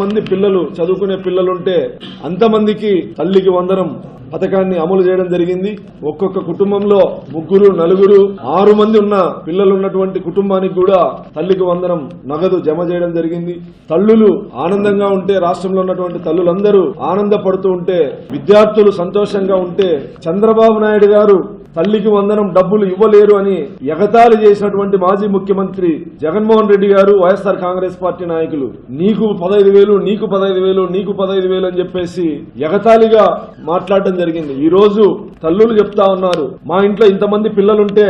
మంది పిల్లలు చదువుకునే పిల్లలుంటే అంతమందికి తల్లికి వందనం పథకాన్ని అమలు చేయడం జరిగింది. ఒక్కొక్క కుటుంబంలో 3, 4, 6 మంది ఉన్న పిల్లలు ఉన్నటువంటి కుటుంబానికి కూడా తల్లికి వందనం నగదు జమ చేయడం జరిగింది. తల్లులు ఆనందంగా ఉంటే, రాష్ట్రంలో ఉన్నటువంటి తల్లులందరూ ఆనందపడుతూ ఉంటే, విద్యార్థులు సంతోషంగా ఉంటే, చంద్రబాబు నాయుడు గారు తల్లికి వందనం డబ్బులు ఇవ్వలేరు అని ఎగతాళి చేసినటువంటి మాజీ ముఖ్యమంత్రి జగన్మోహన్ రెడ్డి గారు, వైఎస్ఆర్ కాంగ్రెస్ పార్టీ నాయకులు నీకు 15,000, నీకు 15,000, నీకు 15,000 అని చెప్పేసి ఎగతాళిగా మాట్లాడడం జరిగింది. ఈ రోజు తల్లులు చెప్తా ఉన్నారు, మా ఇంట్లో ఇంతమంది పిల్లలుంటే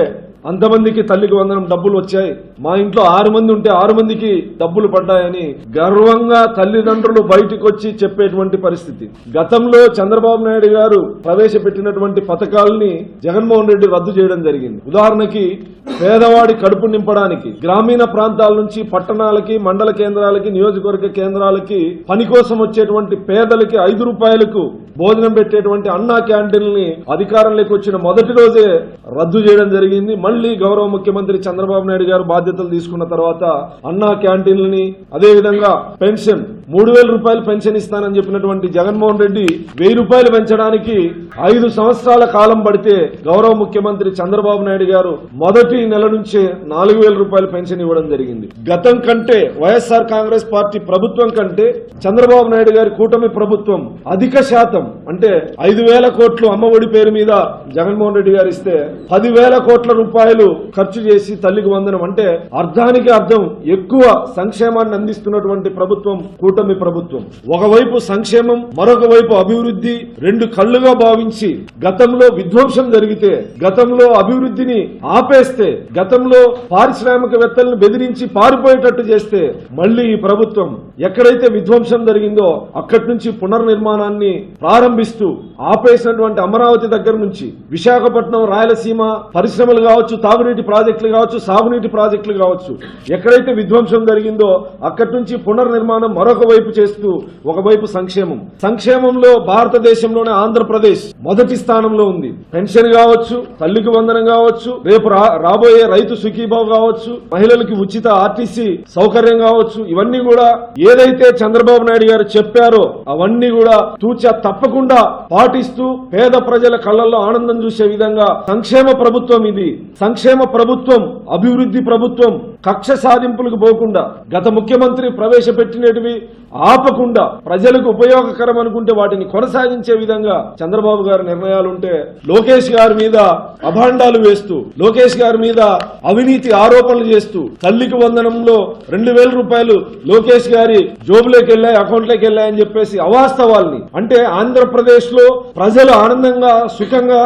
అంతమందికి తల్లికి వందనం డబ్బులు వచ్చాయి, మా ఇంట్లో 6 మంది ఉంటే 6 మందికి డబ్బులు పడ్డాయని గర్వంగా తల్లిదండ్రులు బయటకు వచ్చి చెప్పేటువంటి పరిస్థితి. గతంలో చంద్రబాబు నాయుడు గారు ప్రవేశపెట్టినటువంటి పథకాలని జగన్మోహన్ రెడ్డి రద్దు చేయడం జరిగింది. ఉదాహరణకి పేదవాడి కడుపు నింపడానికి గ్రామీణ ప్రాంతాల నుంచి పట్టణాలకి, మండల కేంద్రాలకి, నియోజకవర్గ కేంద్రాలకి పని కోసం వచ్చేటువంటి పేదలకి 5 రూపాయలకు భోజనం పెట్టేటువంటి అన్నా క్యాంటీన్లని అధికారంలోకి వచ్చిన మొదటి రోజే రద్దు చేయడం జరిగింది. మళ్లీ గౌరవ ముఖ్యమంత్రి చంద్రబాబు నాయుడు గారు బాధ్యతలు తీసుకున్న తర్వాత అన్నా క్యాంటీన్లని, అదేవిధంగా పెన్షన్ 3,000 రూపాయలు పెన్షన్ ఇస్తానని చెప్పినటువంటి జగన్మోహన్ రెడ్డి 1,000 రూపాయలు పెంచడానికి 5 సంవత్సరాల కాలం పడితే గౌరవ ముఖ్యమంత్రి చంద్రబాబు నాయుడు గారు మొదటి నెల నుంచే 4,000 రూపాయలు పెన్షన్ ఇవ్వడం జరిగింది. గతం కంటే, వైఎస్ఆర్ కాంగ్రెస్ పార్టీ ప్రభుత్వం కంటే చంద్రబాబు నాయుడు గారి కూటమి ప్రభుత్వం అధిక శాతం, అంటే 5,000 కోట్లు అమ్మఒడి పేరు మీద జగన్మోహన్ రెడ్డి గారు ఇస్తే 10,000 కోట్ల రూపాయలు ఖర్చు చేసి తల్లికి వందనం, అంటే అర్థానికి అర్థం ఎక్కువ సంక్షేమాన్ని అందిస్తున్నటువంటి ప్రభుత్వం కూటమి ప్రభుత్వం. ఒకవైపు సంక్షేమం, మరొక వైపు అభివృద్ధి, 2 కళ్లుగా భావించి గతంలో విధ్వంసం జరిగితే, గతంలో అభివృద్ధిని ఆపేస్తే, గతంలో పారిశ్రామికవేత్తలను బెదిరించి పారిపోయేటట్టు చేస్తే, మళ్లీ ఈ ప్రభుత్వం ఎక్కడైతే విధ్వంసం జరిగిందో అక్కడి నుంచి పునర్నిర్మాణాన్ని ప్రారంభిస్తూ ఆపేసినటువంటి అమరావతి దగ్గర నుంచి విశాఖపట్నం, రాయలసీమ పరిశ్రమలు కావచ్చు, తాగునీటి ప్రాజెక్టులు కావచ్చు, సాగునీటి ప్రాజెక్టులు కావచ్చు, ఎక్కడైతే విధ్వంసం జరిగిందో అక్కడి నుంచి పునర్నిర్మాణం మరొక వైపు చేస్తూ, ఒకవైపు సంక్షేమంలో భారతదేశంలోనే ఆంధ్రప్రదేశ్ మొదటి స్థానంలో ఉంది. పెన్షన్ కావచ్చు, తల్లికి వందనం కావచ్చు, రేపు రాబోయే రైతు సుఖీభావ్ కావచ్చు, మహిళలకి ఉచిత ఆర్టీసీ సౌకర్యం కావచ్చు, ఇవన్నీ కూడా ఏదైతే చంద్రబాబు నాయుడు గారు చెప్పారో అవన్నీ కూడా తూచా తప్పకుండా పాటిస్తూ పేద ప్రజల కళ్లలో ఆనందం చూసే విధంగా సంక్షేమ ప్రభుత్వం ఇది. సంక్షేమ ప్రభుత్వం, అభివృద్ధి ప్రభుత్వం. కక్ష సాధింపులకు పోకుండా, గత ముఖ్యమంత్రి ప్రవేశపెట్టినటివి ఆపకుండా, ప్రజలకు ఉపయోగకరం అనుకుంటే వాటిని కొనసాగించే విధంగా చంద్రబాబు గారి నిర్ణయాలుంటే, లోకేష్ గారి మీద అభాండాలు వేస్తూ, లోకేష్ గారి మీద అవినీతి ఆరోపణలు చేస్తూ, తల్లికి వందనంలో 2,000 రూపాయలు లోకేష్ గారి జోబులోకి వెళ్ళాయి, అకౌంట్లోకి వెళ్ళాయని చెప్పేసి అవాస్తవాల్ని, అంటే ఆంధ్రప్రదేశ్ లో ప్రజలు ఆనందంగా సుఖంగా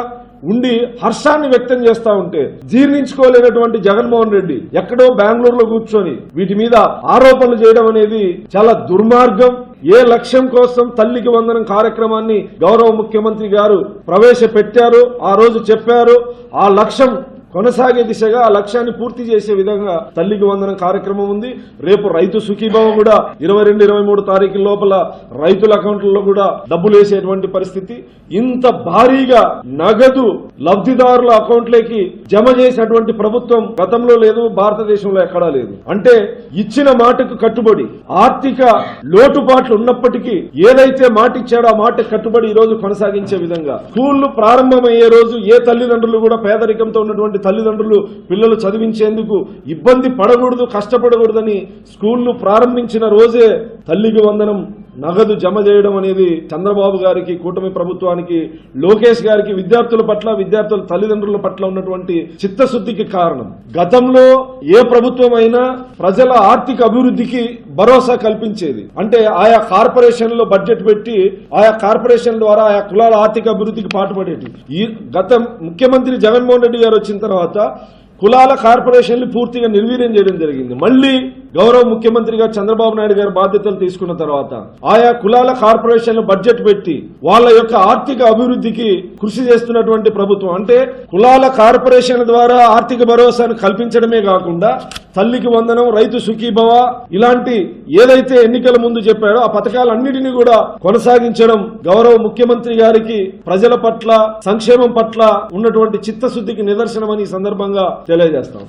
ఉండి హర్షాన్ని వ్యక్తం చేస్తా ఉంటే జీర్ణించుకోలేనటువంటి జగన్మోహన్ రెడ్డి ఎక్కడో బెంగళూరులో కూర్చొని వీటి మీద ఆరోపణలు చేయడం అనేది చాలా దుర్మార్గం. ఏ లక్ష్యం కోసం తల్లికి వందనం కార్యక్రమాన్ని గౌరవ ముఖ్యమంత్రి గారు ప్రవేశపెట్టారో, ఆ రోజు చెప్పారో, ఆ లక్ష్యం కొనసాగే దిశగా ఆ లక్ష్యాన్ని పూర్తి చేసే విధంగా తల్లికి వందనం కార్యక్రమం ఉంది. రేపు రైతు సుఖీభావం కూడా 22, 23 తారీఖుల లోపల రైతుల అకౌంట్లలో కూడా డబ్బులు వేసేటువంటి పరిస్థితి. ఇంత భారీగా నగదు లబ్ధిదారుల అకౌంట్లోకి జమ చేసినటువంటి ప్రభుత్వం గతంలో లేదు, భారతదేశంలో ఎక్కడా లేదు. అంటే ఇచ్చిన మాటకు కట్టుబడి, ఆర్థిక లోటుపాట్లు ఉన్నప్పటికీ ఏదైతే మాట ఇచ్చాడో ఆ మాట కట్టుబడి ఈ రోజు కొనసాగించే విధంగా స్కూళ్లు ప్రారంభమయ్యే రోజు ఏ తల్లిదండ్రులు కూడా పేదరికంతో ఉన్నటువంటి తల్లిదండ్రులు పిల్లలు చదివించేందుకు ఇబ్బంది పడకూడదు, కష్టపడకూడదని స్కూళ్లు ప్రారంభించిన రోజే తల్లికి వందనం నగదు జమ చేయడం అనేది చంద్రబాబు గారికి, కూటమి ప్రభుత్వానికి, లోకేష్ గారికి విద్యార్థుల పట్ల, విద్యార్థుల తల్లిదండ్రుల పట్ల ఉన్నటువంటి చిత్తశుద్ధికి కారణం. గతంలో ఏ ప్రభుత్వం అయినా ప్రజల ఆర్థిక అభివృద్ధికి భరోసా కల్పించేది. అంటే ఆయా కార్పొరేషన్లో బడ్జెట్ పెట్టి ఆయా కార్పొరేషన్ ద్వారా ఆయా కులాల ఆర్థిక అభివృద్ధికి పాటుపడేది. ఈ గత ముఖ్యమంత్రి జగన్మోహన్ రెడ్డి గారు వచ్చిన తర్వాత కులాల కార్పొరేషన్లు పూర్తిగా నిర్వీర్యం చేయడం జరిగింది. మళ్లీ గౌరవ ముఖ్యమంత్రిగా చంద్రబాబు నాయుడు గారు బాధ్యతలు తీసుకున్న తర్వాత ఆయా కులాల కార్పొరేషన్లు బడ్జెట్ పెట్టి వాళ్ళ యొక్క ఆర్థిక అభివృద్ధికి కృషి చేస్తున్నటువంటి ప్రభుత్వం. అంటే కులాల కార్పొరేషన్ల ద్వారా ఆర్థిక భరోసాను కల్పించడమే కాకుండా తల్లికి వందనం, రైతు సుఖీభవ ఇలాంటి ఏదైతే ఎన్నికల ముందు చెప్పాడో ఆ పథకాలన్నిటినీ కూడా కొనసాగించడం గౌరవ ముఖ్యమంత్రి గారికి ప్రజల పట్ల, సంక్షేమం పట్ల ఉన్నటువంటి చిత్తశుద్ధికి నిదర్శనమని ఈ సందర్భంగా తెలియజేస్తాం.